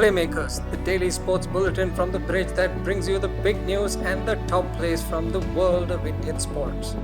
Playmakers, the daily sports bulletin from the bridge that brings you the big news and the top plays from the world of Indian sports.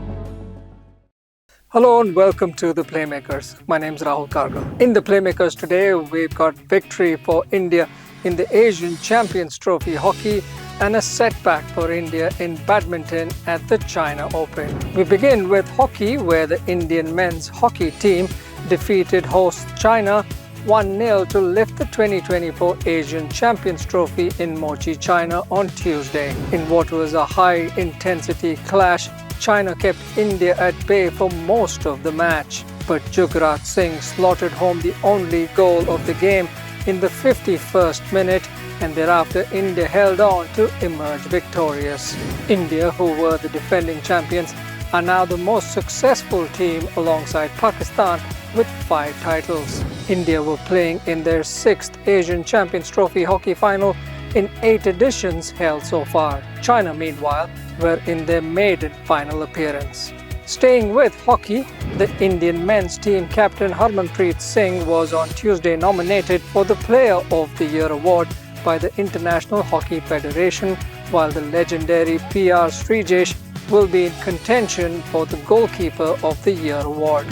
Hello and welcome to the Playmakers. My name is Rahul Kargal. In the Playmakers today, we've got victory for India in the Asian Champions Trophy hockey and a setback for India in badminton at the China Open. We begin with hockey, where the Indian men's hockey team defeated host China 1-0 to lift the 2024 Asian Champions Trophy in Mochi, China on Tuesday. In what was a high-intensity clash, China kept India at bay for most of the match, but Jugraj Singh slotted home the only goal of the game in the 51st minute, and thereafter India held on to emerge victorious. India, who were the defending champions, are now the most successful team alongside Pakistan with 5 titles. India were playing in their 6th Asian Champions Trophy hockey final in 8 editions held so far. China, meanwhile, were in their maiden final appearance. Staying with hockey, the Indian men's team captain Harmanpreet Singh was on Tuesday nominated for the Player of the Year award by the International Hockey Federation, while the legendary PR Srijesh will be in contention for the Goalkeeper of the Year award.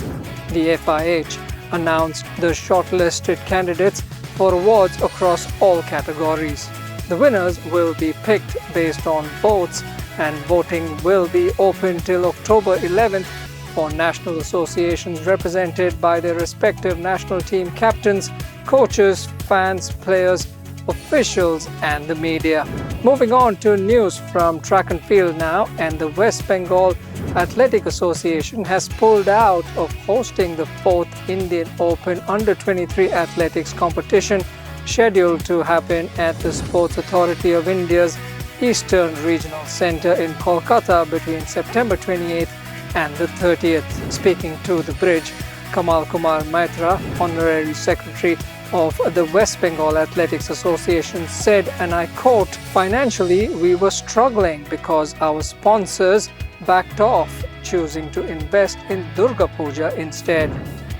The FIH announced the shortlisted candidates for awards across all categories. The winners will be picked based on votes, and voting will be open till October 11th for national associations represented by their respective national team captains, coaches, fans, players, officials and the media. Moving on to news from track and field now, and the West Bengal Athletic Association has pulled out of hosting the 4th Indian Open Under-23 athletics competition scheduled to happen at the Sports Authority of India's Eastern Regional Centre in Kolkata between September 28th and the 30th. Speaking to the bridge, Kamal Kumar Maitra, Honorary Secretary of the West Bengal Athletics Association, said, and I quote, "Financially, we were struggling because our sponsors backed off, choosing to invest in Durga Puja instead.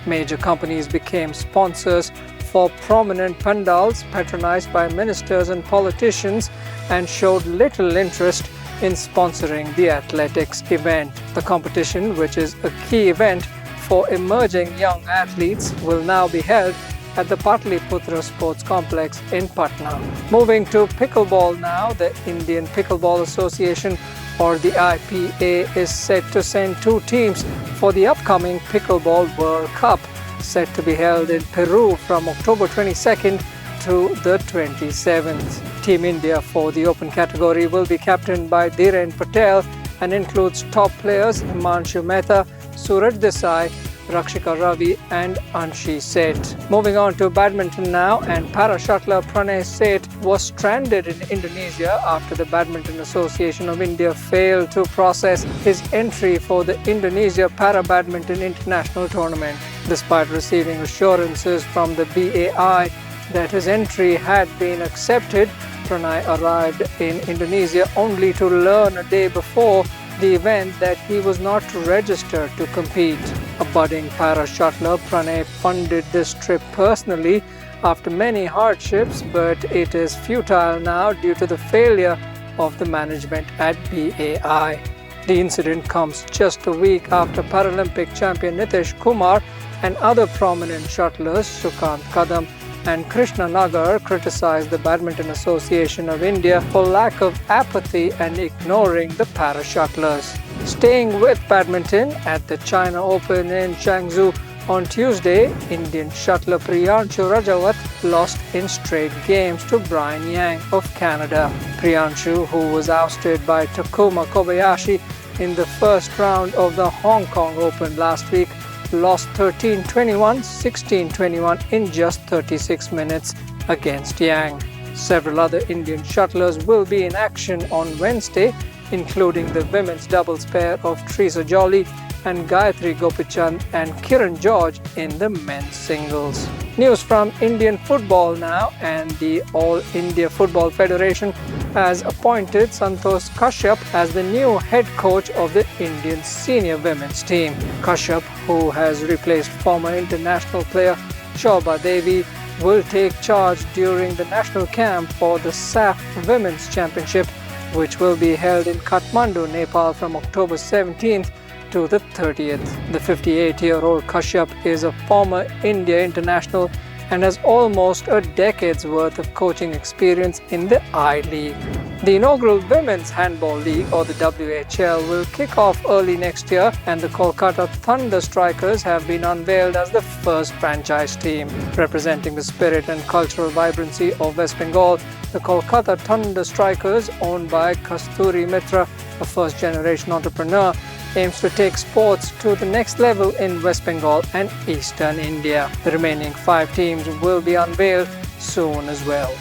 Major companies became sponsors for prominent pandals patronized by ministers and politicians and showed little interest in sponsoring the athletics event. The competition, which is a key event for emerging young athletes, will now be held at the Patliputra Sports Complex in Patna." Moving to pickleball now, the Indian Pickleball Association, or the IPA, is set to send 2 teams for the upcoming Pickleball World Cup, set to be held in Peru from October 22nd to the 27th. Team India for the open category will be captained by Dhiren Patel and includes top players Himanshu Mehta, Suraj Desai, Rakshika Ravi and Anshi Seth. Moving on to badminton now, and para shuttler Pranay Seth was stranded in Indonesia after the Badminton Association of India failed to process his entry for the Indonesia Para Badminton International Tournament. Despite receiving assurances from the BAI that his entry had been accepted, Pranay arrived in Indonesia only to learn a day before the event that he was not registered to compete. A budding para shuttler, Pranay funded this trip personally after many hardships, but it is futile now due to the failure of the management at BAI. The incident comes just a week after Paralympic champion Nitish Kumar and other prominent shuttlers Sukant Kadam and Krishna Nagar criticized the Badminton Association of India for lack of apathy and ignoring the para shuttlers. Staying with badminton, at the China Open in Changzhou on Tuesday, Indian shuttler Priyanshu Rajawat lost in straight games to Brian Yang of Canada. Priyanshu, who was ousted by Takuma Kobayashi in the first round of the Hong Kong Open last week, lost 13-21, 16-21 in just 36 minutes against Yang. Several other Indian shuttlers will be in action on Wednesday, including the women's doubles pair of Teresa Jolly and Gayatri Gopichand and Kiran George in the men's singles. News from Indian football now, and the All India Football Federation has appointed Santosh Kashyap as the new head coach of the Indian senior women's team. Kashyap, who has replaced former international player Shobha Devi, will take charge during the national camp for the SAF Women's Championship, which will be held in Kathmandu, Nepal from October 17th to the 30th. The 58-year-old Kashyap is a former India international and has almost a decade's worth of coaching experience in the I-League. The inaugural Women's Handball League, or the WHL, will kick off early next year, and the Kolkata Thunder Strikers have been unveiled as the first franchise team. Representing the spirit and cultural vibrancy of West Bengal, the Kolkata Thunder Strikers, owned by Kasturi Mitra, a first-generation entrepreneur, aims to take sports to the next level in West Bengal and eastern India. The remaining 5 teams will be unveiled soon as well.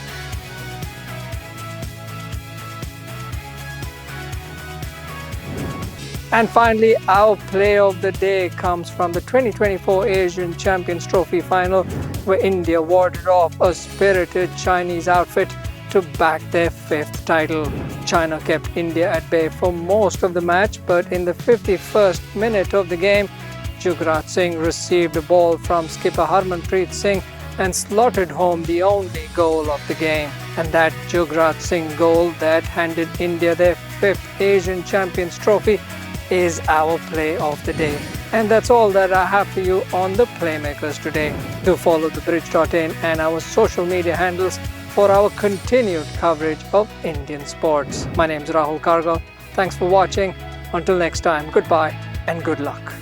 And finally, our play of the day comes from the 2024 Asian Champions Trophy final, where India warded off a spirited Chinese outfit to back their 5th title. China kept India at bay for most of the match, but in the 51st minute of the game, Jugrat Singh received a ball from skipper Harmanpreet Singh and slotted home the only goal of the game. And that Jugrat Singh goal that handed India their 5th Asian Champions Trophy is our play of the day. And that's all that I have for you on the Playmakers today. Do follow thebridge.in and our social media handles for our continued coverage of Indian sports. My name is Rahul Kargal. Thanks for watching. Until next time, goodbye and good luck.